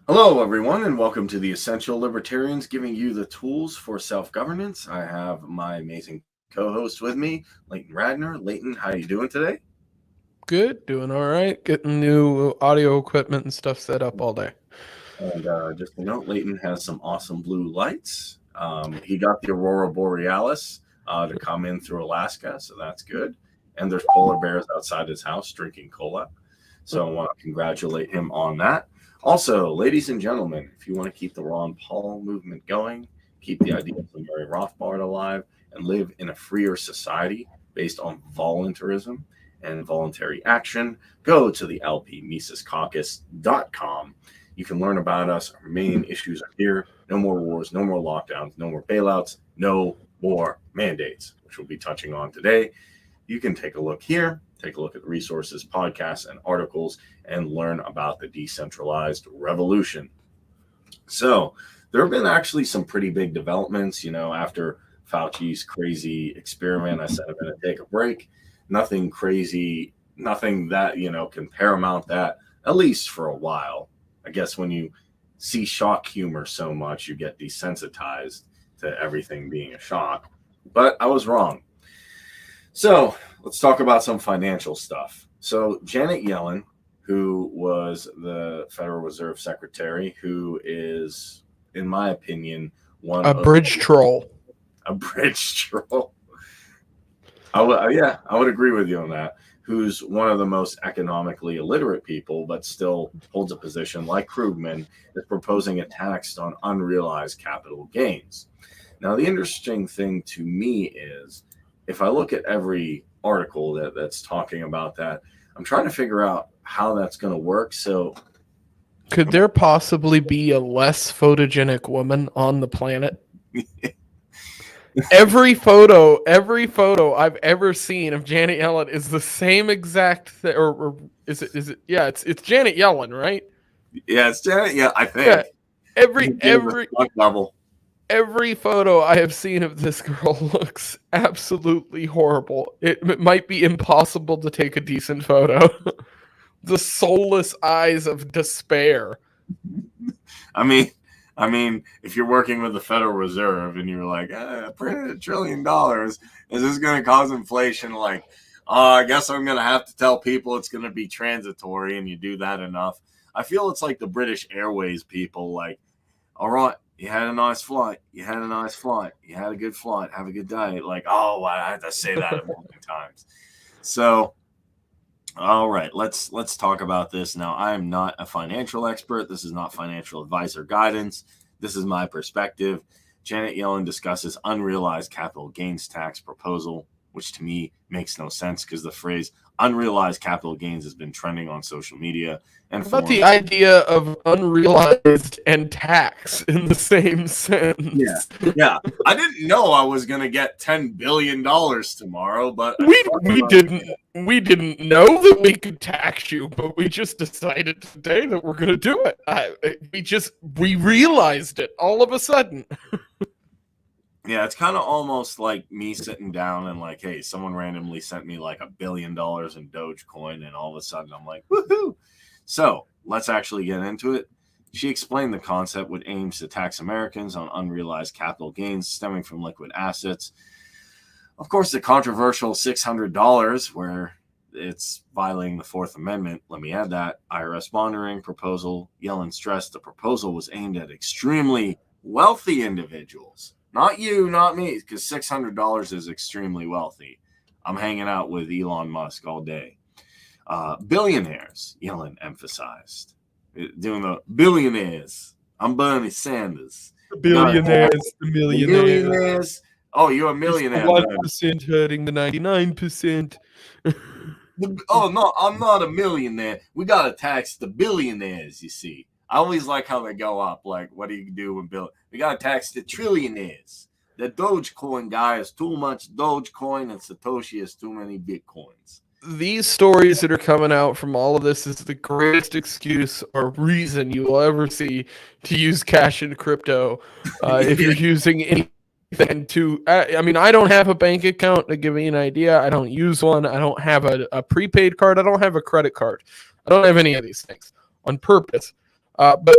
Hello, everyone, and welcome to the Essential Libertarians, giving you the tools for self-governance. I have my amazing co-host with me, Leighton Radner. Leighton, how are you doing today? Good, doing all right. Getting new audio equipment and stuff set up all day. And just to note, Leighton has some awesome blue lights. He got the Aurora Borealis to come in through Alaska, so that's good. And there's polar bears outside his house drinking cola. So I want to congratulate him on that. Also, ladies and gentlemen, if you want to keep the Ron Paul movement going, keep the ideals of Murray Rothbard alive, and live in a freer society based on voluntarism and voluntary action, go to the lpmisescaucus.com. You can learn about us. Our main issues are here. No more wars, no more lockdowns, no more bailouts, no more mandates, which we'll be touching on today. You can take a look here, take a look at resources, podcasts, and articles, and learn about the decentralized revolution. So there have been actually some pretty big developments, after Fauci's crazy experiment. I said I'm going to take a break. Nothing crazy, nothing that, can paramount that, at least for a while. I guess when you see shock humor so much, you get desensitized to everything being a shock. But I was wrong. So let's talk about some financial stuff. So Janet Yellen, who was the Federal Reserve Secretary, who is, in my opinion, a bridge troll. A bridge troll. I would agree with you on that. Who's one of the most economically illiterate people, but still holds a position like Krugman, is proposing a tax on unrealized capital gains. Now, the interesting thing to me is, if I look at every article that's talking about that, I'm trying to figure out how that's going to work. So, could there possibly be a less photogenic woman on the planet? Every photo I've ever seen of Janet Yellen is the same exact thing, or is it? Yeah, it's Janet Yellen, right? Yeah, it's Janet. Yeah, I think. Yeah, every photo I have seen of this girl looks absolutely horrible. It might be impossible to take a decent photo. The soulless eyes of despair. I mean, if you're working with the Federal Reserve and you're like, printed $1 trillion, is this going to cause inflation? Like, I guess I'm going to have to tell people it's going to be transitory, and you do that enough. I feel it's like the British Airways people, like, all right, you had a nice flight. You had a nice flight. You had a good flight. Have a good day. Like, oh, I had to say that a million times. So, all right, let's talk about this now. I am not a financial expert. This is not financial advice or guidance. This is my perspective. Janet Yellen discusses unrealized capital gains tax proposal, which to me makes no sense because the phrase unrealized capital gains has been trending on social media. And about the idea of unrealized and tax in the same sentence? Yeah. I didn't know I was going to get $10 billion tomorrow, but we didn't know that we could tax you, but we just decided today that we're going to do it. We realized it all of a sudden. Yeah, it's kind of almost like me sitting down and like, hey, someone randomly sent me like $1 billion in Dogecoin, and all of a sudden I'm like, woohoo! So let's actually get into it. She explained the concept, which aims to tax Americans on unrealized capital gains stemming from liquid assets. Of course, the controversial $600, where it's violating the Fourth Amendment. Let me add that. IRS monitoring proposal. Yellen stressed the proposal was aimed at extremely wealthy individuals. Not you, not me, because $600 is extremely wealthy. I'm hanging out with Elon Musk all day. Billionaires, Yellen emphasized. Doing the billionaires. I'm Bernie Sanders. The millionaires. Oh, you're a millionaire. 1% hurting the 99%. Oh, no, I'm not a millionaire. We got to tax the billionaires, you see. I always like how they go up. Like, what do you do when we got to tax the trillionaires. The Dogecoin guy has too much Dogecoin, and Satoshi has too many Bitcoins. These stories that are coming out from all of this is the greatest excuse or reason you will ever see to use cash in crypto. If you're using anything to, I don't have a bank account to give you an idea. I don't use one. I don't have a prepaid card. I don't have a credit card. I don't have any of these things on purpose. But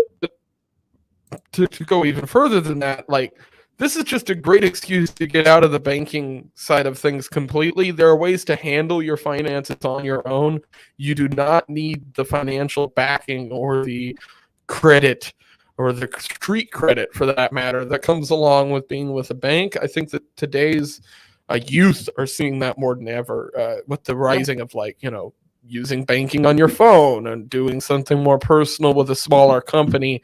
to go even further than that, like, this is just a great excuse to get out of the banking side of things completely. There are ways to handle your finances on your own. You do not need the financial backing or the credit or the street credit, for that matter, that comes along with being with a bank. I think that today's youth are seeing that more than ever, with the rising of, like, using banking on your phone and doing something more personal with a smaller company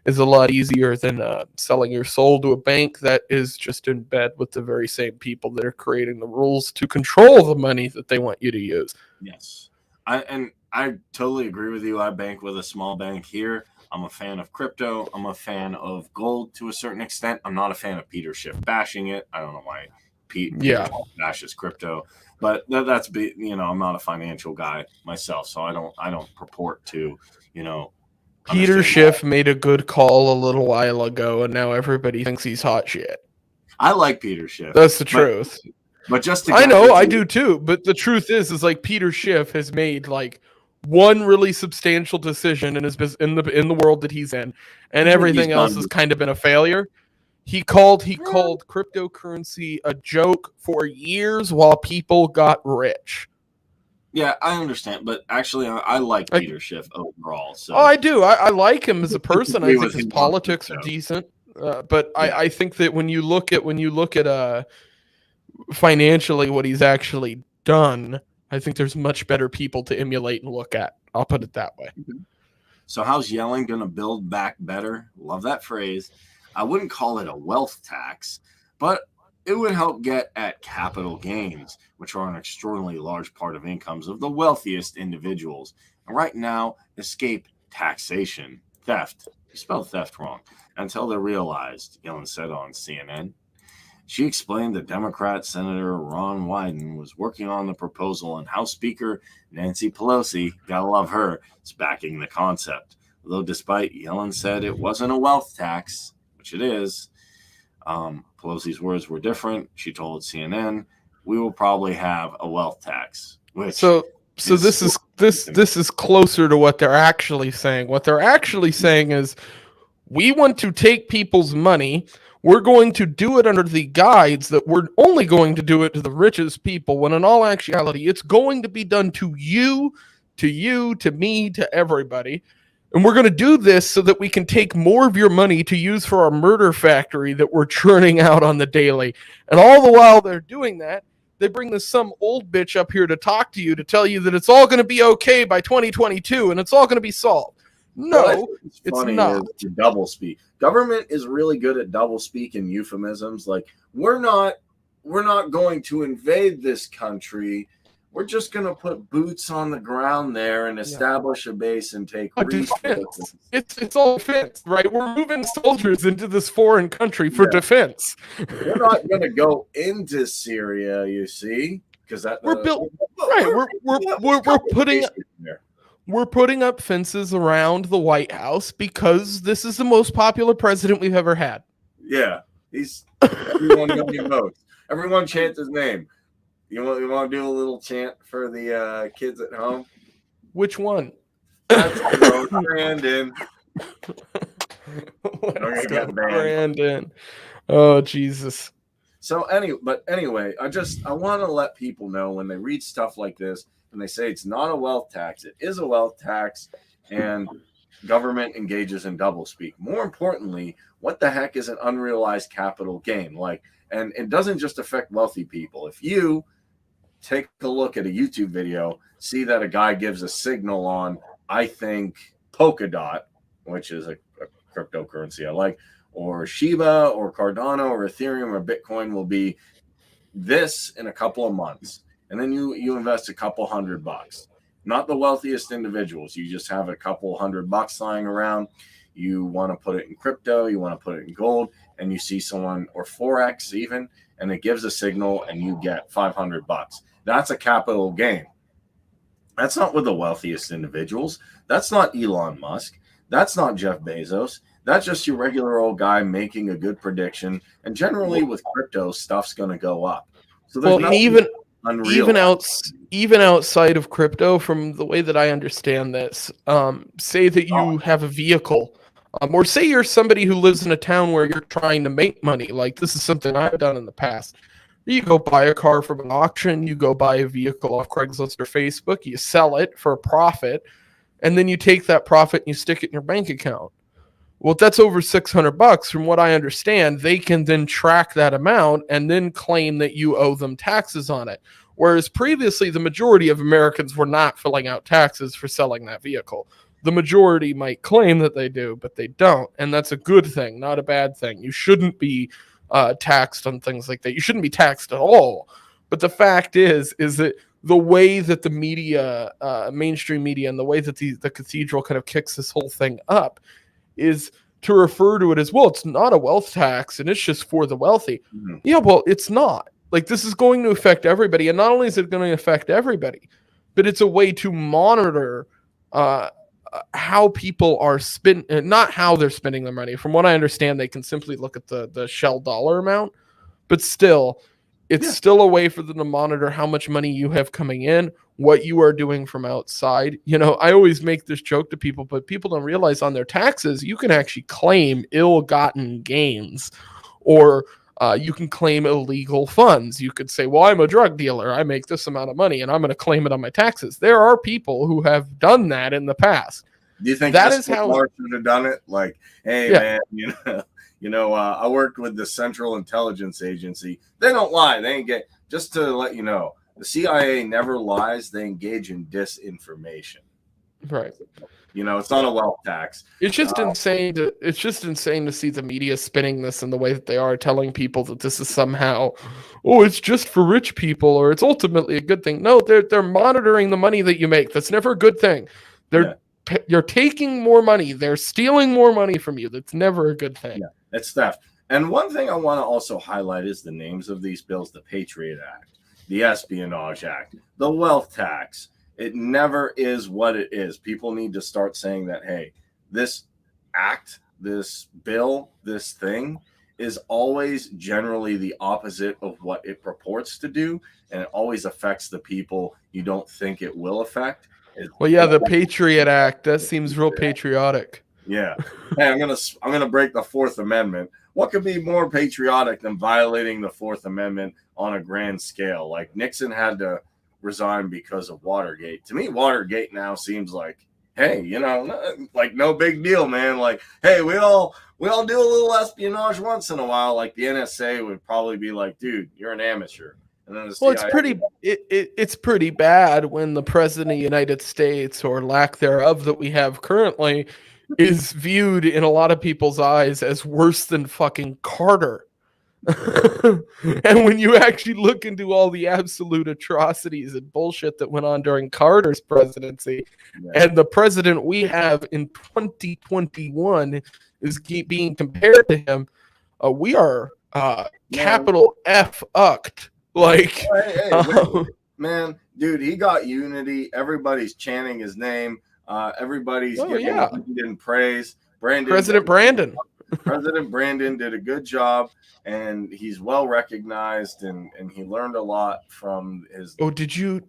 is a lot easier than selling your soul to a bank that is just in bed with the very same people that are creating the rules to control the money that they want you to use. Yes. I totally agree with you. I bank with a small bank here. I'm a fan of crypto. I'm a fan of gold to a certain extent. I'm not a fan of Peter Schiff bashing it. I don't know why Peter bashes crypto, but that's I'm not a financial guy myself, so I don't purport to, Peter Schiff made a good call a little while ago, and now everybody thinks he's hot shit. I like Peter Schiff. That's the truth. But just to I know, I do too. But the truth is like, Peter Schiff has made like one really substantial decision in his in the world that he's in, and everything else has kind of been a failure. He called cryptocurrency a joke for years while people got rich. Yeah, I understand, but actually, I like Peter Schiff overall. So I do. I like him as a person. I think his politics are decent, but yeah. I think that when you look at financially what he's actually done, I think there's much better people to emulate and look at. I'll put it that way. So how's Yellen going to build back better? Love that phrase. I wouldn't call it a wealth tax, but it would help get at capital gains, which are an extraordinarily large part of incomes of the wealthiest individuals. And right now, escape taxation, theft. You spelled theft wrong. Until they're realized, Yellen said on CNN. She explained that Democrat Senator Ron Wyden was working on the proposal, and House Speaker Nancy Pelosi, gotta love her, is backing the concept. Although despite Yellen said it wasn't a wealth tax, which it is, Pelosi's words were different. She told CNN, "We will probably have a wealth tax." So this is closer to what they're actually saying. What they're actually saying is, we want to take people's money. We're going to do it under the guise that we're only going to do it to the richest people, when in all actuality, it's going to be done to you, to me, to everybody. And we're going to do this so that we can take more of your money to use for our murder factory that we're churning out on the daily. And all the while they're doing that, they bring this some old bitch up here to talk to you, to tell you that it's all going to be okay by 2022 and it's all going to be solved. No, it's not. Double speak. Government is really good at double speak and euphemisms. Like, we're not going to invade this country. We're just going to put boots on the ground there and establish a base and take defense. It's all defense, right? We're moving soldiers into this foreign country for defense. We're not going to go into Syria, you see, because we're putting up fences around the White House because this is the most popular president we've ever had. Yeah, everyone votes. Everyone chants his name. You want to do a little chant for the kids at home? Which one? Let's go, Brandon. Let's go, Brandon. Oh, Jesus. So anyway, I want to let people know, when they read stuff like this and they say it's not a wealth tax, it is a wealth tax, and government engages in doublespeak. More importantly, what the heck is an unrealized capital gain? And it doesn't just affect wealthy people. If you take a look at a YouTube video, see that a guy gives a signal on, I think, Polkadot, which is a cryptocurrency I like, or Shiba or Cardano or Ethereum or Bitcoin will be this in a couple of months. And then you invest a couple $100. Not the wealthiest individuals. You just have a couple $100 lying around. You want to put it in crypto, you want to put it in gold, and you see someone, or Forex even, and it gives a signal and you get $500. That's a capital gain. That's not with the wealthiest individuals. That's not Elon Musk. That's not Jeff Bezos. That's just your regular old guy making a good prediction. And generally with crypto, stuff's going to go up. So Unrealized. even outside of crypto, from the way that I understand this, say that Oh, you have a vehicle, or say you're somebody who lives in a town where you're trying to make money. Like this is something I've done in the past. You go buy a car from an auction, you go buy a vehicle off Craigslist or Facebook, you sell it for a profit, and then you take that profit and you stick it in your bank account. Well, if that's over $600, from what I understand, they can then track that amount and then claim that you owe them taxes on it. Whereas previously, the majority of Americans were not filling out taxes for selling that vehicle. The majority might claim that they do, but they don't. And that's a good thing, not a bad thing. You shouldn't be taxed on things like that. You shouldn't be taxed at all. But the fact is that the way that the media, mainstream media, and the way that the cathedral kind of kicks this whole thing up is to refer to it as, well, it's not a wealth tax and it's just for the wealthy. mm-hmm. Yeah, well, it's not. Like, this is going to affect everybody. And not only is it going to affect everybody, but it's a way to monitor how people are spending, not how they're spending their money. From what I understand, they can simply look at the shell dollar amount, but still, it's still a way for them to monitor how much money you have coming in, what you are doing from outside. You know, I always make this joke to people, but people don't realize on their taxes, you can actually claim ill-gotten gains, or you can claim illegal funds. You could say, well, I'm a drug dealer. I make this amount of money and I'm going to claim it on my taxes. There are people who have done that in the past. Do you think that that's is how how Mark should have done it? Like, hey, man, I worked with the Central Intelligence Agency. They don't lie. They ain't get, just to let you know, the CIA never lies. They engage in disinformation. Right. You know, it's not a wealth tax. It's just insane to see the media spinning this in the way that they are, telling people that this is somehow, oh, it's just for rich people, or it's ultimately a good thing. No, they're monitoring the money that you make. That's never a good thing. You're taking more money. They're stealing more money from you. That's never a good thing. Yeah, it's theft. And one thing I want to also highlight is the names of these bills: the Patriot Act, the Espionage Act, the wealth tax. It never is what it is. People need to start saying that, hey, this act, this bill, this thing is always generally the opposite of what it purports to do, and it always affects the people you don't think it will affect. Well, yeah, the Patriot Act, that seems real patriotic. Yeah. Hey, I'm gonna break the Fourth Amendment. What could be more patriotic than violating the Fourth Amendment on a grand scale? Like, Nixon had to resign because of Watergate. To me, Watergate now seems like, hey, like, no big deal, man. Like, hey, we all do a little espionage once in a while. Like, the NSA would probably be like, dude, you're an amateur. And then it's pretty bad when the president of the United States, or lack thereof that we have currently, is viewed in a lot of people's eyes as worse than fucking Carter. And when you actually look into all the absolute atrocities and bullshit that went on during Carter's presidency, and the president we have in 2021 is being compared to him, we are capital F-ucked. Like, man, dude, he got unity. Everybody's chanting his name. Everybody's giving him praise. President Brandon did a good job, and he's well recognized, and he learned a lot from his. Oh, did you?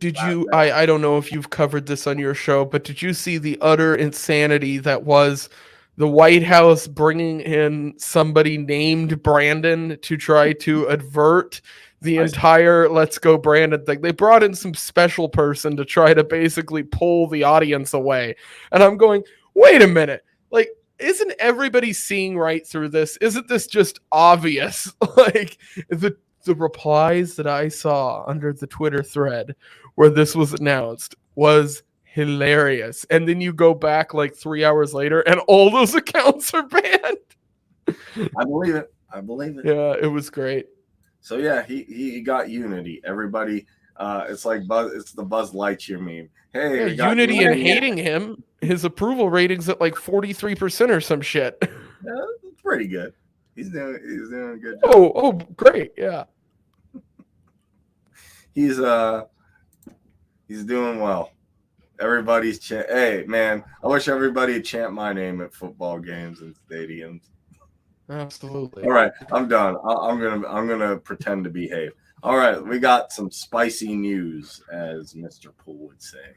I don't know if you've covered this on your show, but did you see the utter insanity that was the White House bringing in somebody named Brandon to try to avert the entire "Let's Go Brandon" thing? They brought in some special person to try to basically pull the audience away. And I'm going, wait a minute. Like, isn't everybody seeing right through this? Isn't this just obvious? Like, the replies that I saw under the Twitter thread where this was announced was hilarious. And then you go back like 3 hours later and all those accounts are banned. I believe it. Yeah, it was great. So yeah, he got unity. Everybody, it's like it's the Buzz Lightyear meme. Hey, yeah, unity and hating him. His approval rating's at like 43% or some shit. Yeah, pretty good. He's doing a good job. Oh, great, yeah. He's doing well. Everybody's hey, man, I wish everybody would chant my name at football games and stadiums. Absolutely. All right, I'm done. I'm gonna pretend to behave. All right, we got some spicy news, as Mr. Poole would say,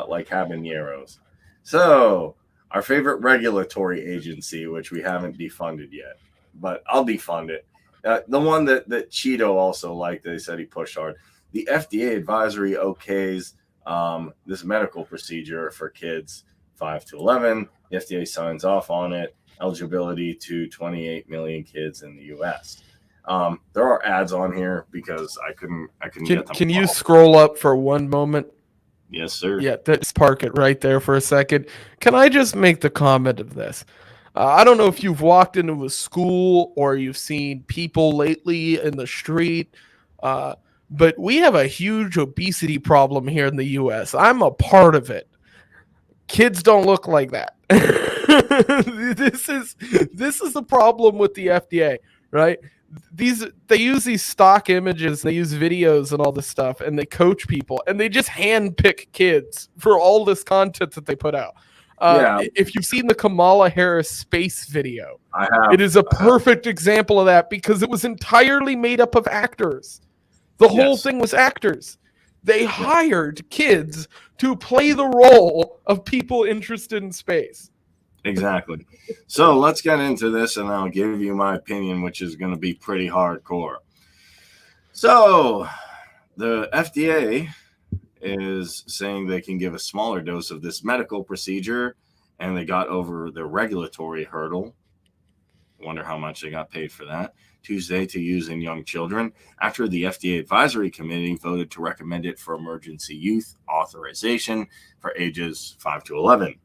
like habaneros. So, our favorite regulatory agency, which we haven't defunded yet, but I'll defund it. The one that Cheeto also liked, they said he pushed hard. The FDA advisory okays this medical procedure for kids 5 to 11. The FDA signs off on it. Eligibility to 28 million kids in the U.S. There are ads on here because I couldn't get them. Can you scroll up for one moment? Yes, sir. Yeah, let's park it right there for a second. Can I just make the comment of this? I don't know if you've walked into a school or you've seen people lately in the street, but we have a huge obesity problem here in the U.S. I'm a part of it. Kids don't look like that. This is the problem with the FDA, right? They use these stock images, they use videos and all this stuff, and they coach people, and they just handpick kids for all this content that they put out. If you've seen the Kamala Harris space video, I have. It is a perfect example of that because it was entirely made up of actors. The whole thing was actors. They hired kids to play the role of people interested in space. Exactly. So let's get into this, and I'll give you my opinion, which is going to be pretty hardcore. So the FDA is saying they can give a smaller dose of this medical procedure, and they got over the regulatory hurdle. Wonder how much they got paid for that. Tuesday to use in young children after the FDA advisory committee voted to recommend it for emergency use authorization for ages 5 to 11.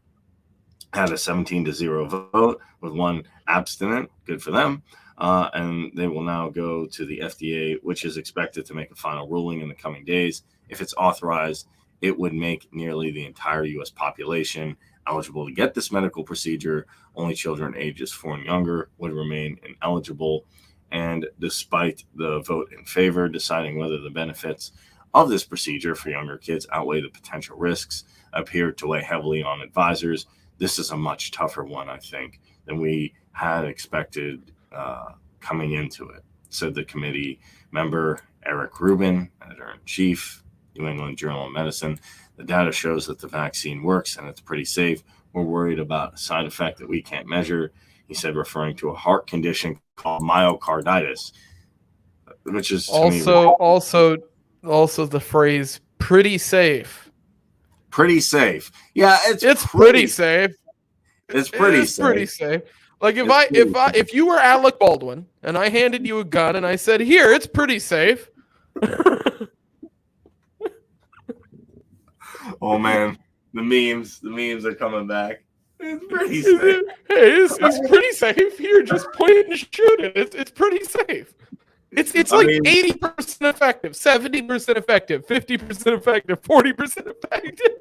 Had a 17-0 vote with one abstinent. Good for them. And they will now go to the FDA, which is expected to make a final ruling in the coming days. If it's authorized, it would make nearly the entire U.S. population eligible to get this medical procedure. Only children ages 4 and younger would remain ineligible. And despite the vote in favor, deciding whether the benefits of this procedure for younger kids outweigh the potential risks appeared to weigh heavily on advisors. This is a much tougher one, I think, than we had expected coming into it, said the committee member Eric Rubin, editor-in-chief, New England Journal of Medicine. The data shows that the vaccine works and it's pretty safe. We're worried about a side effect that we can't measure, he said, referring to a heart condition called myocarditis, which is also the phrase "pretty safe." Pretty safe. Yeah, it's pretty safe. It's pretty safe. Pretty safe. Like if you were Alec Baldwin and I handed you a gun and I said, "Here, it's pretty safe." Oh man, the memes are coming back. It's pretty safe. Hey, it's pretty safe. Here, just point it and shoot it. It's pretty safe. It's like 80% effective, 70% effective, 50% effective, 40% effective.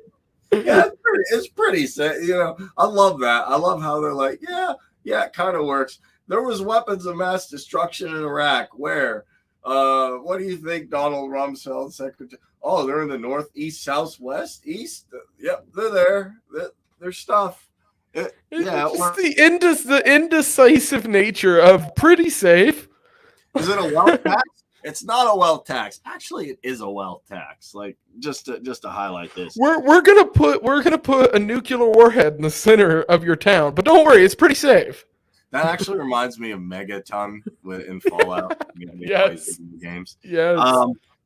Yeah, it's pretty safe. You know, I love that. I love how they're like, yeah, it kind of works. There was weapons of mass destruction in Iraq. Where? What do you think, Donald Rumsfeld, Secretary? Oh, they're in the northeast, southwest, east. Yep, they're there. Their stuff. It's the indecisive nature of pretty safe. Is it a wealth tax? It's not a wealth tax. Actually, it is a wealth tax. Like just to highlight this, we're gonna put a nuclear warhead in the center of your town, but don't worry, it's pretty safe. That actually reminds me of Megaton in Fallout. Yes. Games. Yes.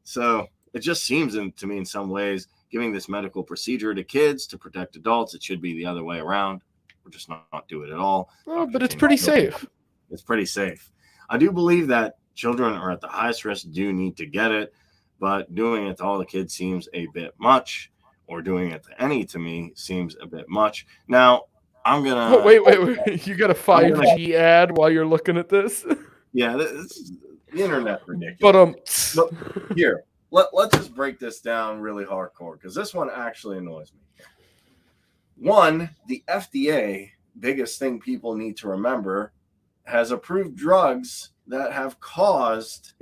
So it just seems to me in some ways, giving this medical procedure to kids to protect adults, it should be the other way around. We're just not do it at all. Oh, but it's pretty safe. It's pretty safe. I do believe that children are at the highest risk, do need to get it, but doing it to all the kids seems a bit much, or doing it to any to me seems a bit much. Now, I'm going to... Oh, wait. You got a 5G ad while you're looking at this? Yeah, this the internet ridiculous. But here, let's just break this down really hardcore, because this one actually annoys me. One, the FDA, biggest thing people need to remember, has approved drugs that have caused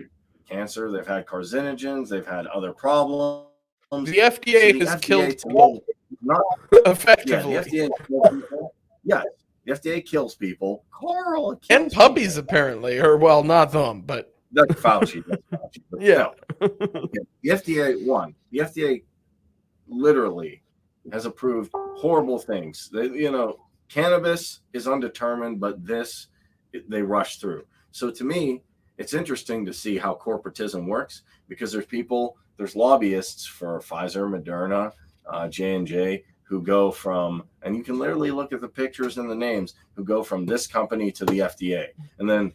cancer. They've had carcinogens. They've had other problems. The FDA has killed effectively. Yeah, the FDA The FDA kills people. Carl kills And puppies, people. apparently. Or, well, not them, but... That's Fauci. But yeah. The FDA, the FDA literally has approved horrible things. Cannabis is undetermined, but they rush through. So to me, it's interesting to see how corporatism works, because there's lobbyists for Pfizer, Moderna, J&J, who go from, and you can literally look at the pictures and the names, who go from this company to the FDA. And then,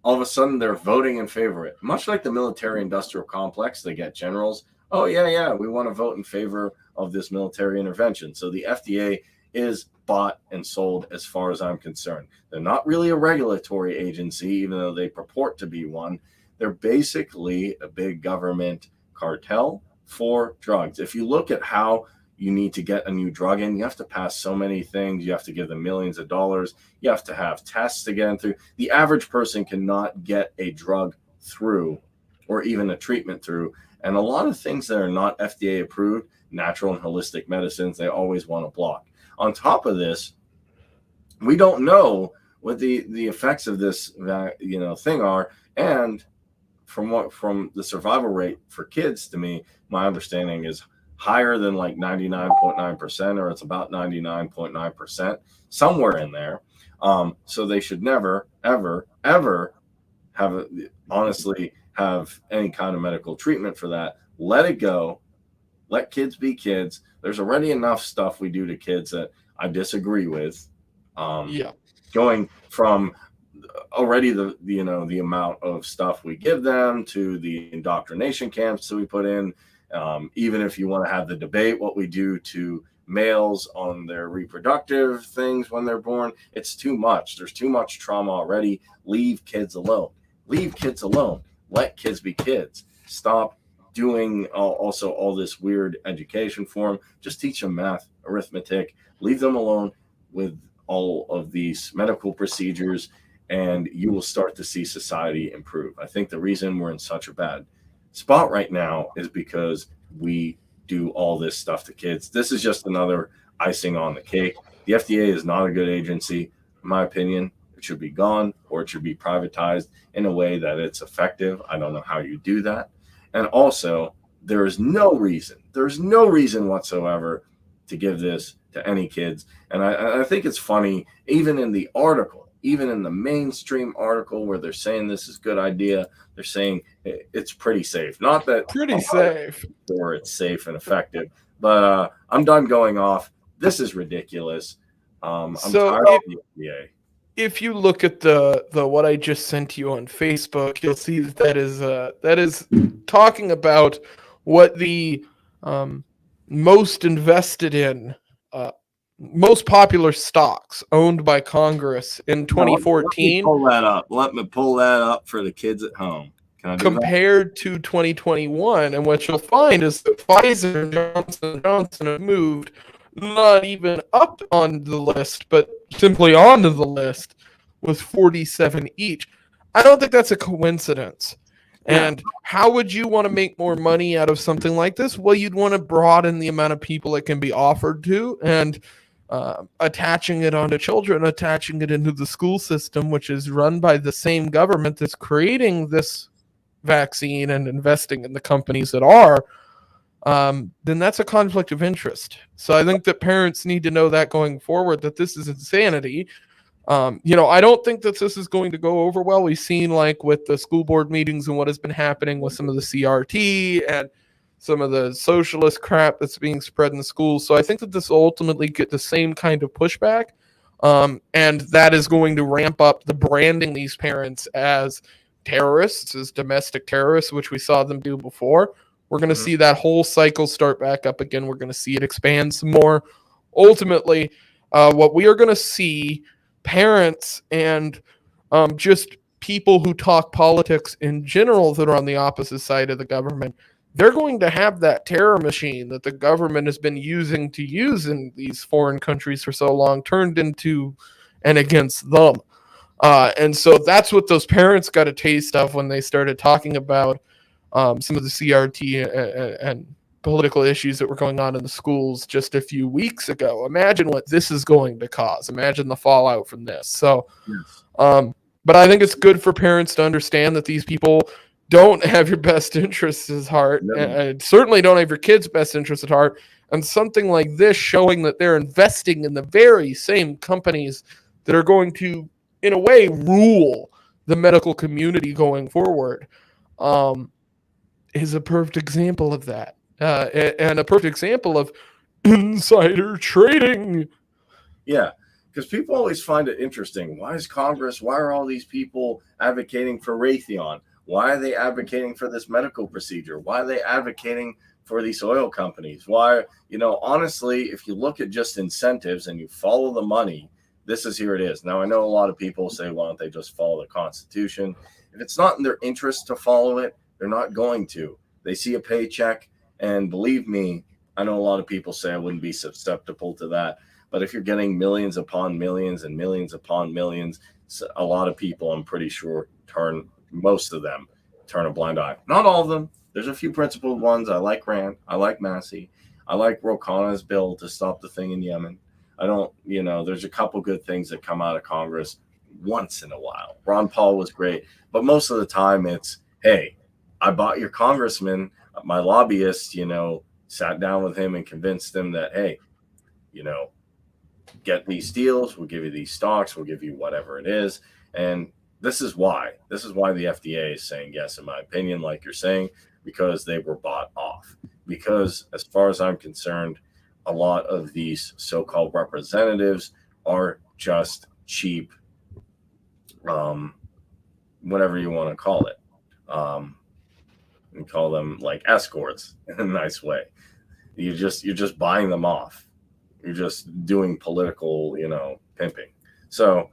all of a sudden they're voting in favor of it. Much like the military industrial complex, they get generals. Oh, yeah, we want to vote in favor of this military intervention. So the FDA is bought and sold as far as I'm concerned. They're not really a regulatory agency, even though they purport to be one. They're basically a big government cartel for drugs. If you look at how you need to get a new drug in, you have to pass so many things. You have to give them millions of dollars. You have to have tests to get them through. The average person cannot get a drug through, or even a treatment through. And a lot of things that are not FDA approved, natural and holistic medicines, they always want to block. On top of this, we don't know what the effects of this thing are. And from the survival rate for kids, to me, my understanding is higher than like 99.9%, or it's about 99.9%, somewhere in there. So they should never, ever, ever have any kind of medical treatment for that. Let it go. Let kids be kids. There's already enough stuff we do to kids that I disagree with. Going from already the amount of stuff we give them, to the indoctrination camps that we put in. Even if you want to have the debate, what we do to males on their reproductive things when they're born, it's too much. There's too much trauma already. Leave kids alone. Leave kids alone. Let kids be kids. Stop doing also all this weird education for them. Just teach them math, arithmetic. Leave them alone with all of these medical procedures, and you will start to see society improve. I think the reason we're in such a bad spot right now is because we do all this stuff to kids. This is just another icing on the cake. The FDA is not a good agency, in my opinion. It should be gone, or it should be privatized in a way that it's effective. I don't know how you do that. And also, there's no reason whatsoever to give this to any kids. And I think it's funny, even in the article, even in the mainstream article where they're saying this is a good idea, they're saying it's pretty safe. Not that pretty safe, or it's safe and effective, but I'm done going off. This is ridiculous. I'm tired of the FDA. If you look at the what I just sent you on Facebook, you'll see that is talking about what the most invested in, most popular stocks owned by Congress in 2014. Let me pull that up for the kids at home. Compared to 2021, and what you'll find is that Pfizer and Johnson & Johnson have moved not even up on the list, but simply onto the list with 47 each. I don't think that's a coincidence. Yeah. And how would you want to make more money out of something like this? Well, you'd want to broaden the amount of people it can be offered to, and attaching it onto children, attaching it into the school system, which is run by the same government that's creating this vaccine and investing in the companies that are, then that's a conflict of interest. So I think that parents need to know that going forward, that this is insanity. I don't think that this is going to go over well. We've seen, like, with the school board meetings and what has been happening with some of the CRT and some of the socialist crap that's being spread in the schools. So I think that this will ultimately get the same kind of pushback. And that is going to ramp up the branding these parents as terrorists, as domestic terrorists, which we saw them do before. We're going to see that whole cycle start back up again. We're going to see it expand some more. Ultimately, what we are going to see, parents and just people who talk politics in general that are on the opposite side of the government, they're going to have that terror machine that the government has been using to use in these foreign countries for so long turned into and against them. And so that's what those parents got a taste of when they started talking about some of the CRT and political issues that were going on in the schools just a few weeks ago. Imagine what this is going to cause. Imagine the fallout from this. So, Yes. but I think it's good for parents to understand that these people don't have your best interests at heart, No. and certainly don't have your kids' best interests at heart. And something like this showing that they're investing in the very same companies that are going to, in a way, rule the medical community going forward, is a perfect example of that. And a perfect example of insider trading. Yeah, because people always find it interesting. Why is Congress, why are all these people advocating for Raytheon? Why are they advocating for this medical procedure? Why are they advocating for these oil companies? Why, honestly, if you look at just incentives and you follow the money, this is here it is. Now, I know a lot of people say, why don't they just follow the Constitution? If it's not in their interest to follow it, they're not going to. They see a paycheck, and believe me, I know a lot of people say I wouldn't be susceptible to that. But if you're getting millions upon millions and millions upon millions, a lot of people, I'm pretty sure, most of them turn a blind eye. Not all of them. There's a few principled ones. I like Rand. I like Massey. I like Ro Khanna's bill to stop the thing in Yemen. I don't, there's a couple good things that come out of Congress once in a while. Ron Paul was great. But most of the time it's, hey, I bought your congressman. My lobbyist, sat down with him and convinced him that, hey, get these deals, we'll give you these stocks, we'll give you whatever it is. And this is why the FDA is saying yes, in my opinion, like you're saying, because they were bought off. Because as far as I'm concerned, a lot of these so-called representatives are just cheap, whatever you want to call it. And call them like escorts in a nice way. You're just buying them off. You're just doing political, pimping. So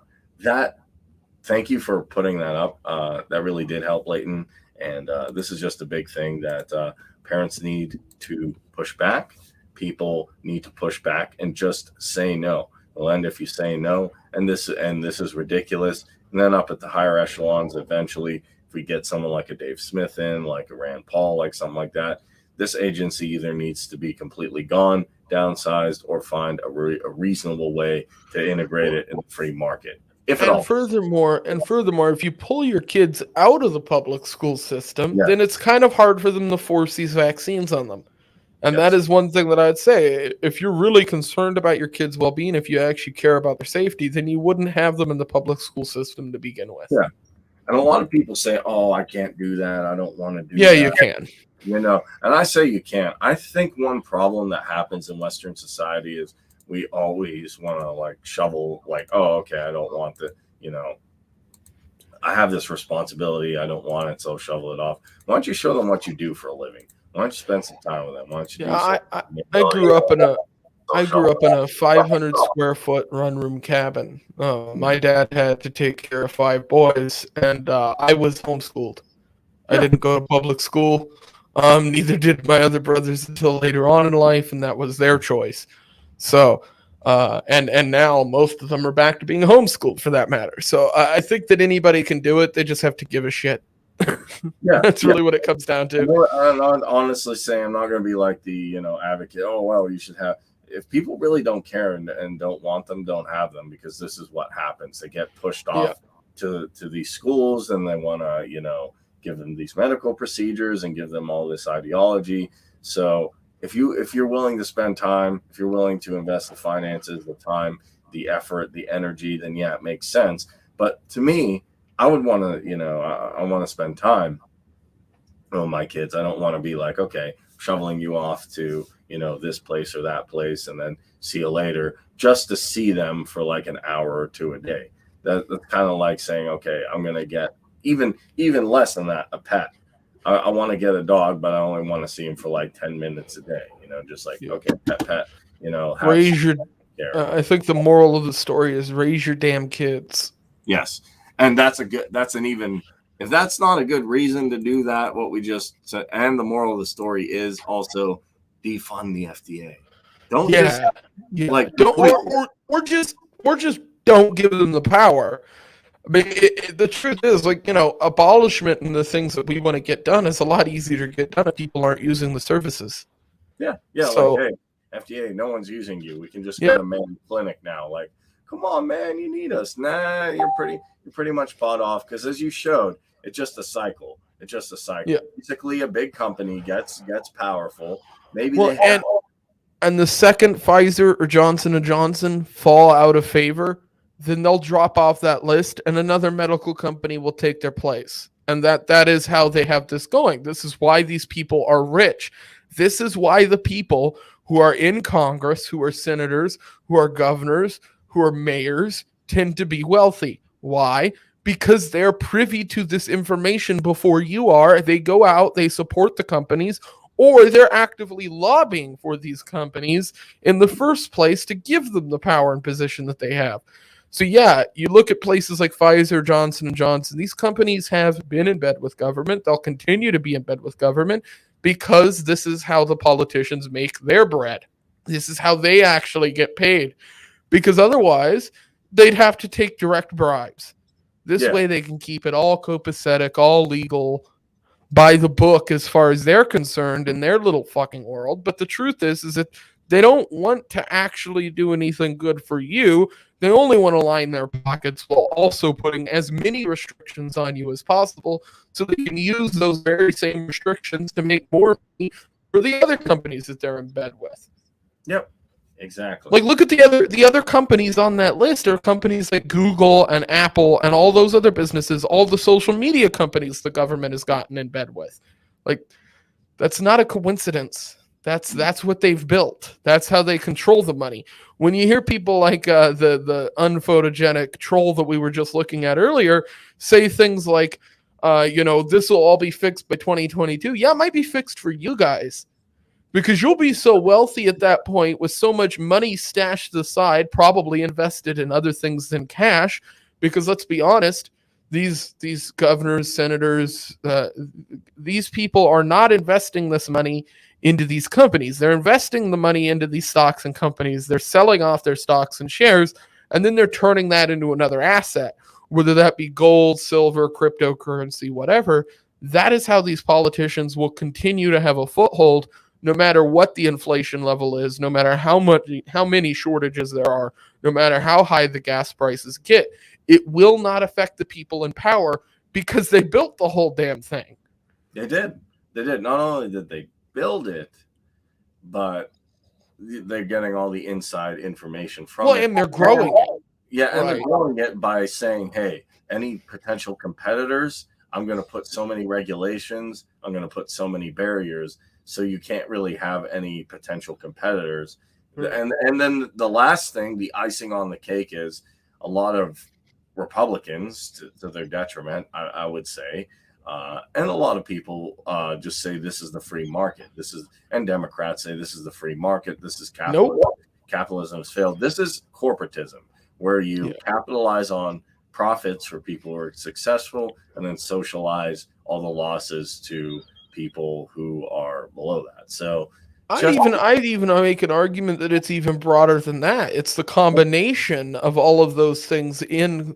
thank you for putting that up. That really did help, Leighton. And this is just a big thing that parents need to push back. People need to push back and just say no. Well, and if you say no, and this is ridiculous, and then up at the higher echelons, eventually, if we get someone like a Dave Smith in, like a Rand Paul, like something like that, this agency either needs to be completely gone, downsized, or find a reasonable way to integrate it in the free market. Furthermore, if you pull your kids out of the public school system, then it's kind of hard for them to force these vaccines on them. And that is one thing that I'd say. If you're really concerned about your kids' well-being, if you actually care about their safety, then you wouldn't have them in the public school system to begin with. Yeah. And a lot of people say, oh, I can't do that. I don't want to do that. Yeah, you can. And I say you can't. I think one problem that happens in Western society is we always want to shovel, oh, okay, I don't want the, I have this responsibility. I don't want it, so shovel it off. Why don't you show them what you do for a living? Why don't you spend some time with them? Why don't you do something? I grew up in a 500 square foot run room cabin. My dad had to take care of 5 boys, and I was homeschooled. I didn't go to public school. Neither did my other brothers until later on in life, and that was their choice. So, and now most of them are back to being homeschooled, for that matter. So I think that anybody can do it. They just have to give a shit. That's really what it comes down to. I'm honestly saying, I'm not going to be like the advocate. Oh well, you should have. If people really don't care and don't want them, don't have them, because this is what happens. They get pushed off to these schools, and they want to give them these medical procedures and give them all this ideology. So if you're willing to spend time, if you're willing to invest the finances, the time, the effort, the energy, then it makes sense. But to me, I would want to, I want to spend time with my kids. I don't want to be like, okay, shoveling you off to, this place or that place, and then see you later, just to see them for an hour or two a day. That's kind of like saying, okay, I'm going to get even less than that, a pet. I want to get a dog, but I only want to see him for 10 minutes a day, okay, pet, raise your, I think the moral of the story is raise your damn kids. Yes. And if that's not a good reason to do that, what we just said, and the moral of the story is also defund the FDA. Don't just don't give them the power. I mean, the truth is, abolishment and the things that we want to get done is a lot easier to get done if people aren't using the services. Yeah. Like, So hey, FDA, no one's using you. We can just yeah, get a main clinic now. Like, come on, man, you need us. Nah, you're pretty much bought off because as you showed, it's just a cycle. It's just a yeah. cycle. Basically, a big company gets powerful. Maybe Well, they have. and the second Pfizer or Johnson and Johnson fall out of favor, then they'll drop off that list, and another medical company will take their place. And that is how they have this going. This is why these people are rich. This is why the people who are in Congress, who are senators, who are governors, who are mayors, tend to be wealthy. Why? Because they're privy to this information before you are. They go out, they support the companies, or they're actively lobbying for these companies in the first place to give them the power and position that they have. So yeah, you look at places like Pfizer, Johnson and Johnson, these companies have been in bed with government. They'll continue to be in bed with government because this is how the politicians make their bread. This is how they actually get paid, because otherwise they'd have to take direct bribes. This way they can keep it all copacetic, all legal, by the book as far as they're concerned in their little fucking world. But the truth is that they don't want to actually do anything good for you. They only want to line their pockets while also putting as many restrictions on you as possible so they can use those very same restrictions to make more money for the other companies that they're in bed with. Yep. Exactly. Like, look at the other companies on that list are companies like Google and Apple and all those other businesses, all the social media companies the government has gotten in bed with. Like, that's not a coincidence. That's what they've built. That's how they control the money. When you hear people like the unphotogenic troll that we were just looking at earlier say things like, this will all be fixed by 2022. Yeah, it might be fixed for you guys, because you'll be so wealthy at that point with so much money stashed aside, probably invested in other things than cash. Because let's be honest, these governors, senators, these people are not investing this money into these companies. They're investing the money into these stocks and companies. They're selling off their stocks and shares, and then they're turning that into another asset, whether that be gold, silver, cryptocurrency, whatever. That is how these politicians will continue to have a foothold, no matter what the inflation level is, no matter how many shortages there are, no matter how high the gas prices get. It will not affect the people in power because they built the whole damn thing. They did. Not only did they build it, but they're getting all the inside information from it. And they're growing it. Yeah, and they're growing it by saying, hey, any potential competitors, I'm going to put so many regulations, I'm going to put so many barriers, so you can't really have any potential competitors. And then the last thing, the icing on the cake, is a lot of Republicans, to their detriment, I would say, and a lot of people just say this is the free market. And Democrats say this is the free market. This is capitalism. Nope. Capitalism has failed. This is corporatism, where you capitalize on profits for people who are successful and then socialize all the losses to people who are below that. So I'd even make an argument that it's even broader than that. It's the combination of all of those things in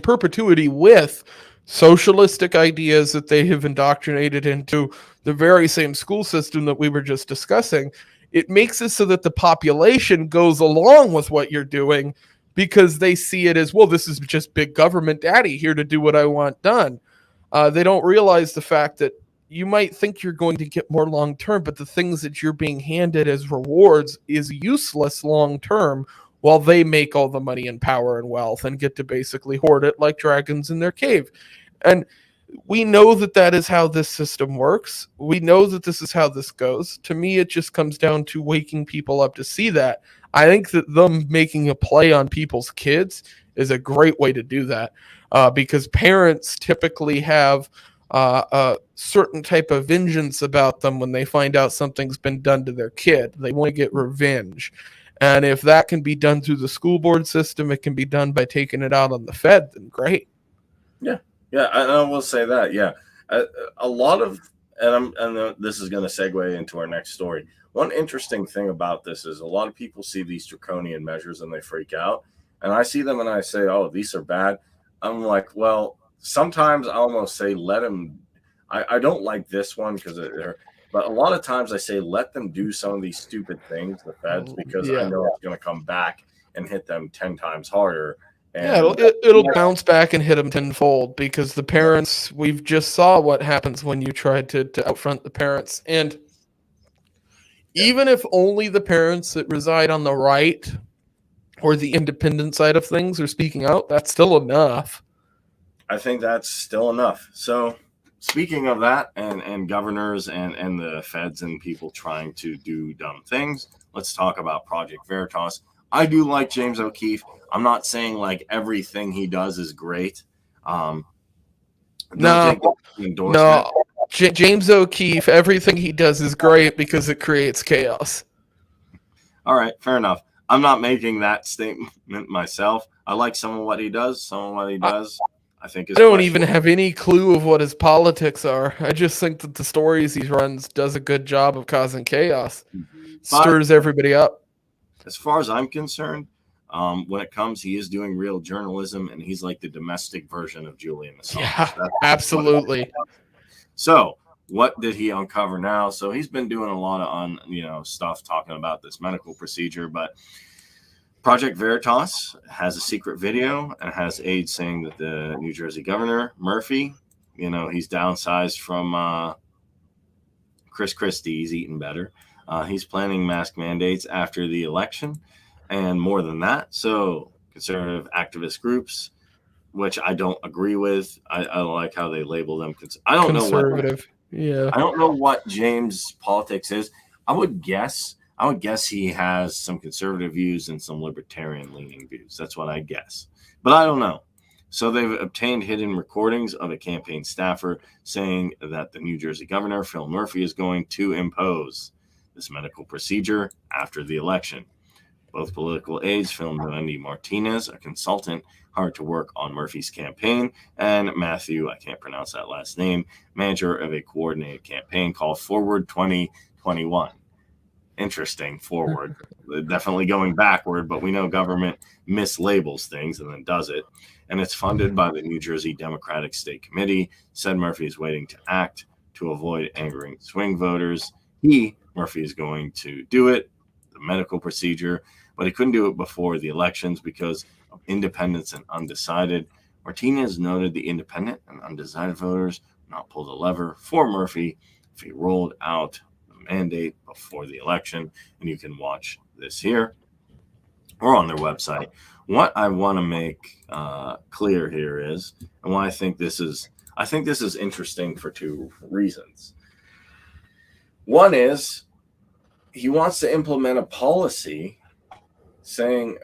perpetuity with socialistic ideas that they have indoctrinated into the very same school system that we were just discussing. It makes it so that the population goes along with what you're doing because they see it as, well, this is just big government daddy here to do what I want done. They don't realize the fact that you might think you're going to get more long term, but the things that you're being handed as rewards is useless long term, while they make all the money and power and wealth and get to basically hoard it like dragons in their cave. And we know that is how this system works. We know that this is how this goes. To me, it just comes down to waking people up to see that. I think that them making a play on people's kids is a great way to do that, because parents typically have a certain type of vengeance about them when they find out something's been done to their kid. They want to get revenge. And if that can be done through the school board system, it can be done by taking it out on the Fed, then great. Yeah, I will say that. Yeah, a lot of, and this is going to segue into our next story. One interesting thing about this is a lot of people see these draconian measures and they freak out, and I see them and I say, "Oh, these are bad." I'm like, well, sometimes I almost say, let them. I don't like this one because But a lot of times I say, let them do some of these stupid things, the feds, because I know it's going to come back and hit them 10 times harder. And it'll bounce back and hit them tenfold, because the parents, we've just saw what happens when you try to outfront the parents. And even if only the parents that reside on the right or the independent side of things are speaking out, that's still enough. I think that's still enough. So speaking of that, and governors and the feds and people trying to do dumb things, let's talk about Project Veritas. I do like James O'Keefe. I'm not saying like everything he does is great. No. James O'Keefe, everything he does is great because it creates chaos. All right, fair enough. I'm not making that statement myself. I like some of what he does. Some of what he does, I think, is I don't even have any clue of what his politics are. I just think that the stories he runs does a good job of causing chaos. Stirs everybody up. As far as I'm concerned, when it comes, he is doing real journalism, and he's like the domestic version of Julian Assange. Yeah, absolutely. So what did he uncover now? So he's been doing a lot of stuff talking about this medical procedure, but Project Veritas has a secret video and has aides saying that the New Jersey governor, Murphy, he's downsized from Chris Christie. He's eating better. He's planning mask mandates after the election and more than that. So conservative activist groups, which I don't agree with. I like how they label them. I don't know conservative. I don't know what James' politics is. I would guess he has some conservative views and some libertarian leaning views. That's what I guess. But I don't know. So they've obtained hidden recordings of a campaign staffer saying that the New Jersey governor, Phil Murphy, is going to impose this medical procedure after the election. Both political aides, Phil Wendy Martinez, a consultant hard to work on Murphy's campaign, and Matthew, I can't pronounce that last name, manager of a coordinated campaign called Forward 2021. Interesting, forward. Definitely going backward, but we know government mislabels things and then does it. And it's funded by the New Jersey Democratic State Committee. Said Murphy is waiting to act to avoid angering swing voters. Murphy, is going to do it, the medical procedure, but he couldn't do it before the elections because of independents and undecided. Martinez noted the independent and undecided voters would not pull the lever for Murphy if he rolled out the mandate before the election. And you can watch this here or on their website. What I want to make clear here is, and why I think this is interesting for two reasons. One is he wants to implement a policy saying,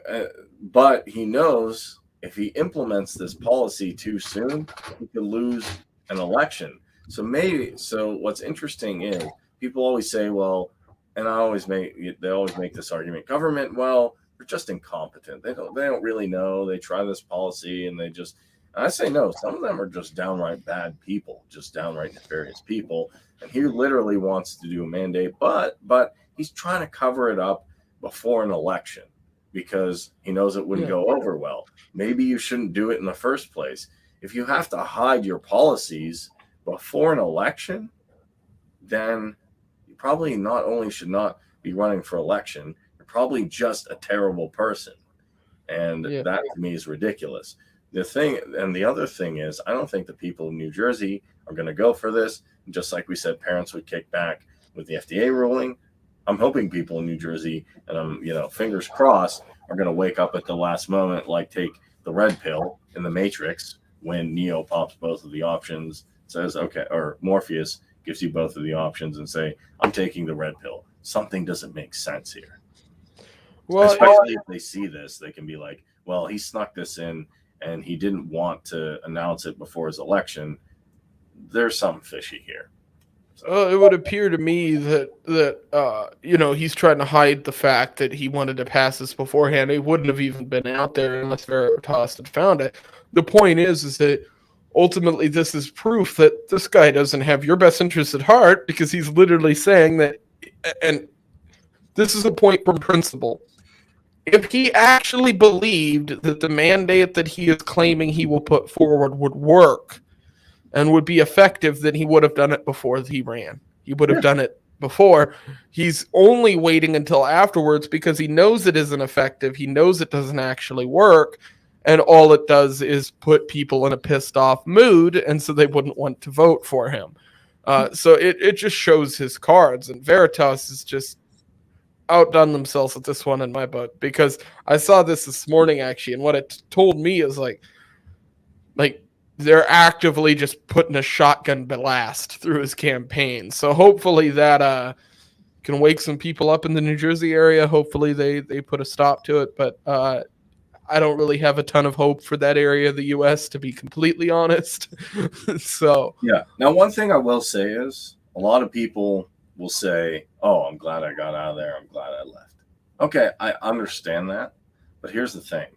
but he knows if he implements this policy too soon, he could lose an election. So what's interesting is people always say, well, and they always make this argument, government, well, they're just incompetent. They don't really know. They try this policy and I say no, some of them are just downright bad people, just downright nefarious people. And he literally wants to do a mandate, but he's trying to cover it up before an election because he knows it wouldn't go over well. Maybe you shouldn't do it in the first place. If you have to hide your policies before an election, then you probably not only should not be running for election, you're probably just a terrible person. And that to me is ridiculous. The other thing is, I don't think the people in New Jersey are going to go for this. Just like we said, parents would kick back with the FDA ruling. I'm hoping people in New Jersey, and I'm, fingers crossed, are going to wake up at the last moment, like take the red pill in the Matrix when Neo pops both of the options, says, okay, or Morpheus gives you both of the options and say, I'm taking the red pill. Something doesn't make sense here. Well, especially if they see this, they can be like, well, he snuck this in and he didn't want to announce it before his election. There's something fishy here. It would appear to me that he's trying to hide the fact that he wanted to pass this beforehand. It wouldn't have even been out there unless Veritas had found it. The point is that ultimately this is proof that this guy doesn't have your best interest at heart, because he's literally saying that, and this is a point from principle. If he actually believed that the mandate that he is claiming he will put forward would work and would be effective, then he would have done it before he ran. He would have done it before. He's only waiting until afterwards because he knows it isn't effective. He knows it doesn't actually work. And all it does is put people in a pissed off mood. And so they wouldn't want to vote for him. So it just shows his cards. And Veritas is just outdone themselves with this one in my book, because I saw this morning actually. And what it told me is like they're actively just putting a shotgun blast through his campaign. So hopefully that can wake some people up in the New Jersey area. Hopefully they put a stop to it. But I don't really have a ton of hope for that area of the U.S., to be completely honest. So yeah. Now, one thing I will say is a lot of people will say, "Oh, I'm glad I got out of there. I'm glad I left." Okay, I understand that, but here's the thing.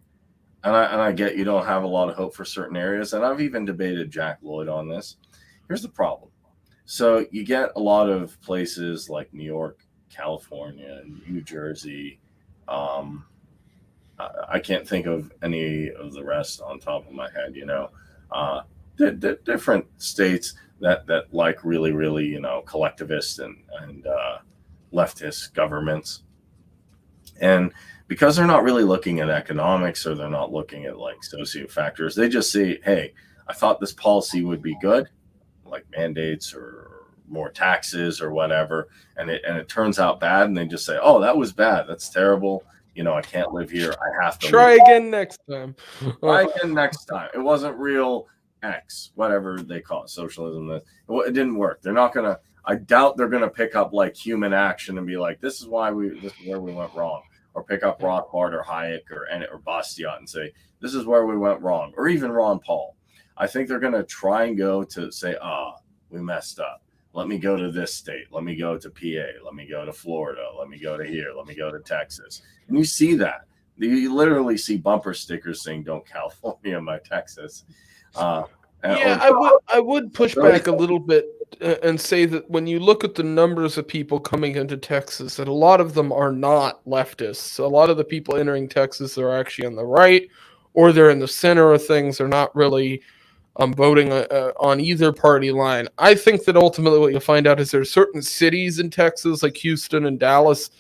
And I get you don't have a lot of hope for certain areas, and I've even debated Jack Lloyd on this. Here's the problem. So you get a lot of places like New York, California, New Jersey. I can't think of any of the rest on top of my head, different states that like really, really, collectivist and leftist governments. And because they're not really looking at economics, or they're not looking at like socio factors, they just see, hey, I thought this policy would be good, like mandates or more taxes or whatever, and it turns out bad, and they just say, oh, that was bad, that's terrible, I can't live here, I have to try leave. again next time. Try again next time. It wasn't real X, whatever they call it, socialism. It didn't work. They're not gonna. I doubt they're gonna pick up like human action and be like, this is where we went wrong, or pick up Rothbard or Hayek or Bastiat and say, this is where we went wrong, or even Ron Paul. I think they're gonna try and go to say, we messed up. Let me go to this state. Let me go to PA. Let me go to Florida. Let me go to here. Let me go to Texas. And you see that. You literally see bumper stickers saying, don't California my Texas. I would push back a little bit and say that when you look at the numbers of people coming into Texas, that a lot of them are not leftists. A lot of the people entering Texas are actually on the right, or they're in the center of things. They're not really voting on either party line. I think that ultimately what you'll find out is there are certain cities in Texas, like Houston and Dallas,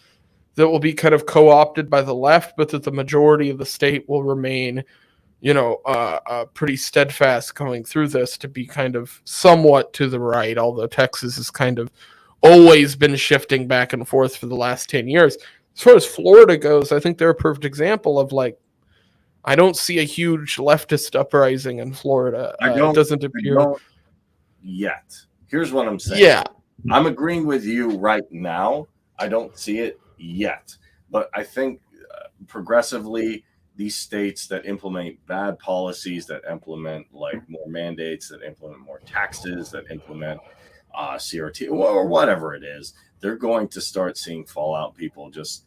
that will be kind of co-opted by the left, but that the majority of the state will remain, pretty steadfast going through this to be kind of somewhat to the right, although Texas has kind of always been shifting back and forth for the last 10 years. As far as Florida goes, I think they're a perfect example of I don't see a huge leftist uprising in Florida. It doesn't appear. I don't yet. Here's what I'm saying. Yeah. I'm agreeing with you right now. I don't see it yet. But I think progressively, these states that implement bad policies, that implement like more mandates, that implement more taxes, that implement CRT or whatever it is, they're going to start seeing fallout.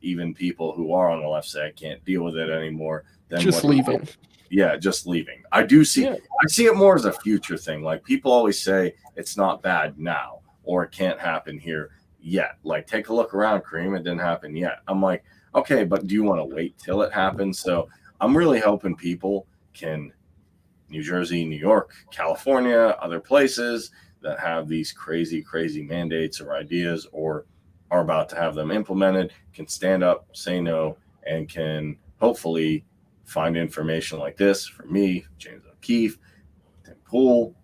Even people who are on the left say, I can't deal with it anymore. Then just leaving. Yeah, just leaving. I do see. Yeah. I see it more as a future thing. Like people always say, it's not bad now, or it can't happen here yet. Like take a look around, Kareem. It didn't happen yet. I'm like, okay, but do you want to wait till it happens? So I'm really hoping people can, New Jersey, New York, California, other places that have these crazy, crazy mandates or ideas, or are about to have them implemented, can stand up, say no, and can hopefully find information like this from me, James O'Keefe, Tim Pool,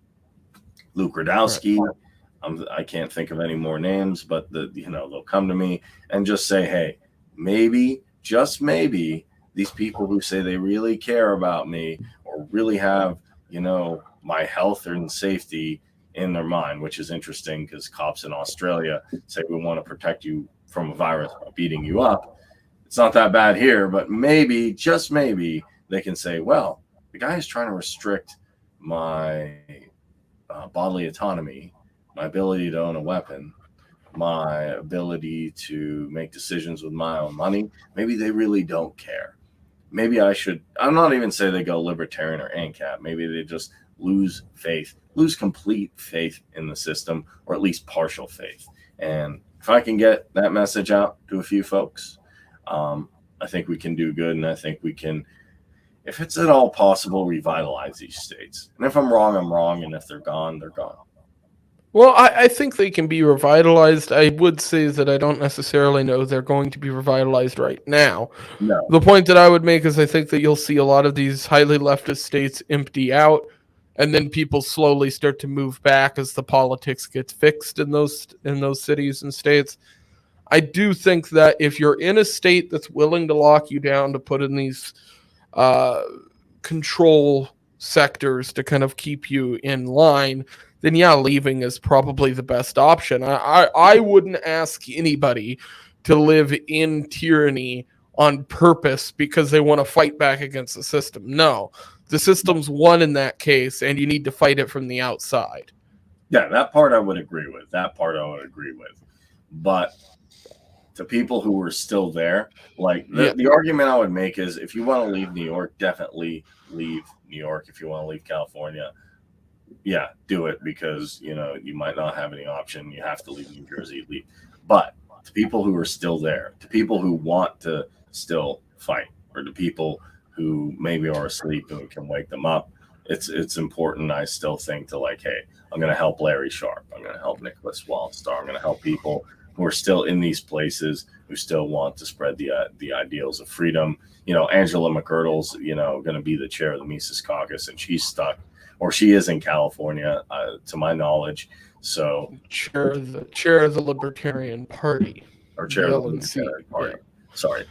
Luke Radowski. Right. I can't think of any more names, but they'll come to me and just say, hey, maybe, just maybe, these people who say they really care about me or really have, my health and safety in their mind, which is interesting because cops in Australia say we want to protect you from a virus by beating you up. It's not that bad here, but maybe, just maybe, they can say, well, the guy is trying to restrict my bodily autonomy, my ability to own a weapon, my ability to make decisions with my own money. Maybe they really don't care. Maybe I'm not even saying they go libertarian or ANCAP. Maybe they just lose complete faith in the system, or at least partial faith. And if I can get that message out to a few folks, I think we can do good. And I think we can, if it's at all possible, revitalize these states. And if I'm wrong, I'm wrong. And if they're gone, they're gone. Well, I think they can be revitalized. I would say that I don't necessarily know they're going to be revitalized right now. No. The point that I would make is I think that you'll see a lot of these highly leftist states empty out, and then people slowly start to move back as the politics gets fixed in those cities and states. I do think that if you're in a state that's willing to lock you down to put in these uh, control sectors to kind of keep you in line, then yeah, leaving is probably the best option. I wouldn't ask anybody to live in tyranny on purpose because they want to fight back against the system. No, the system's won in that case, and you need to fight it from the outside. Yeah, that part I would agree with. That part I would agree with. But to people who were still there, like the argument I would make is if you want to leave New York, definitely leave New York. If you want to leave California, yeah, do it because you might not have any option. You have to leave New Jersey, leave. But to people who are still there, to people who want to still fight, or to people who maybe are asleep and we can wake them up, it's important. I still think to like, hey, I'm going to help Larry Sharp. I'm going to help Nicholas Wallstar. I'm going to help people who are still in these places who still want to spread the ideals of freedom. Angela McGirtle's going to be the chair of the Mises Caucus, and she's stuck, or she is in California, to my knowledge. So chair of the Libertarian Party, or chair of the Libertarian Party. Yeah. Sorry.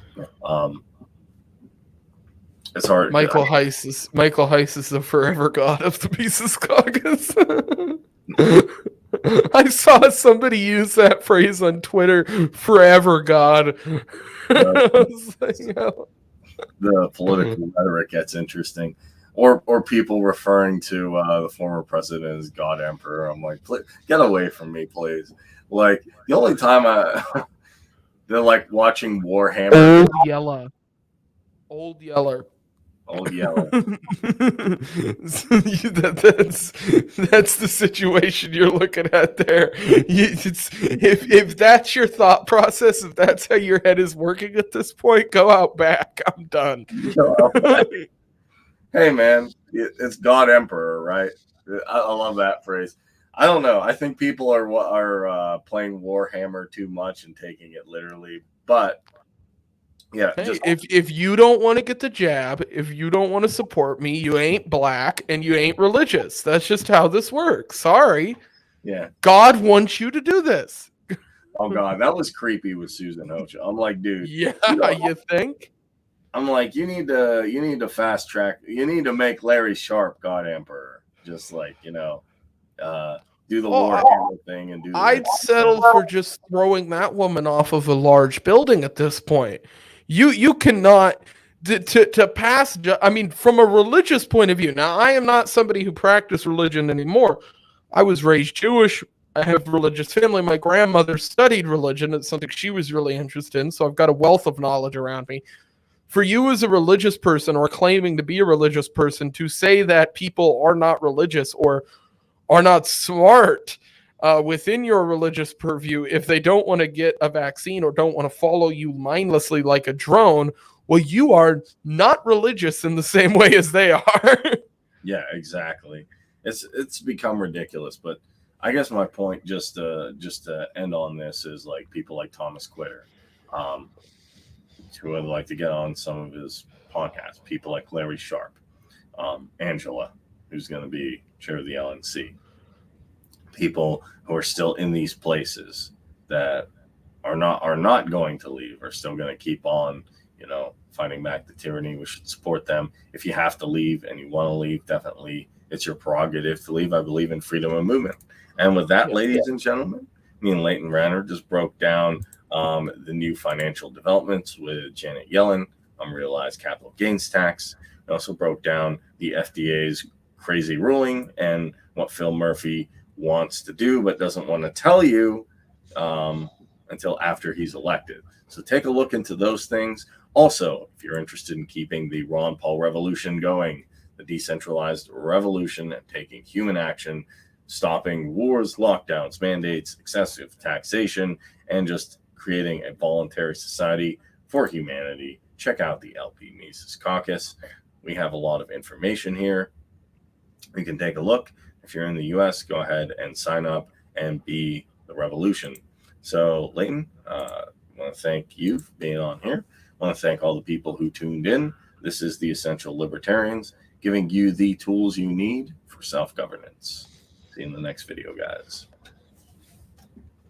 It's hard. Michael Heiss is the forever god of the Mises Caucus. I saw somebody use that phrase on Twitter, forever god. The political rhetoric gets interesting. Or people referring to the former president as God Emperor. I'm like, get away from me, please. Like, the only time they're like watching Warhammer. Old Yeller. That's the situation you're looking at there. If that's your thought process, if that's how your head is working at this point, go out back. I'm done. Hey man, it's God Emperor, right? I love that phrase. I don't know. I think people are playing Warhammer too much and taking it literally, but. Yeah. Hey, if you don't want to get the jab, if you don't want to support me, you ain't black and you ain't religious. That's just how this works. Sorry. Yeah. God wants you to do this. Oh God, that was creepy with Susan Hocha. I'm like, dude. Yeah, you think? I'm like, you need to fast track. You need to make Larry Sharp God Emperor. Just like do the Warhammer thing and do. I'd settle for just throwing that woman off of a large building at this point. You cannot to pass. I mean, from a religious point of view. Now, I am not somebody who practiced religion anymore. I was raised Jewish. I have a religious family. My grandmother studied religion. It's something she was really interested in. So I've got a wealth of knowledge around me. For you as a religious person or claiming to be a religious person to say that people are not religious or are not smart within your religious purview, if they don't want to get a vaccine or don't want to follow you mindlessly like a drone, well, you are not religious in the same way as they are. Yeah, exactly. It's become ridiculous. But I guess my point, just to end on this, is like people like Thomas Quitter, who I'd like to get on some of his podcasts. People like Larry Sharp, Angela, who's going to be chair of the LNC. People who are still in these places that are not going to leave, are still going to keep on, fighting back the tyranny. We should support them. If you have to leave and you want to leave, definitely it's your prerogative to leave. I believe in freedom of movement. And with that, ladies and gentlemen, me and Leighton Radner just broke down the new financial developments with Janet Yellen, unrealized capital gains tax. We also broke down the FDA's crazy ruling and what Phil Murphy wants to do but doesn't want to tell you until after he's elected. So take a look into those things. Also, if you're interested in keeping the Ron Paul revolution going, the decentralized revolution and taking human action, stopping wars, lockdowns, mandates, excessive taxation, and just creating a voluntary society for humanity, check out the LP Mises Caucus. We have a lot of information here. You can take a look. If you're in the US, go ahead and sign up and be the revolution. So, Leighton, I want to thank you for being on here. I want to thank all the people who tuned in. This is the Essential Libertarians, giving you the tools you need for self-governance. See you in the next video, guys.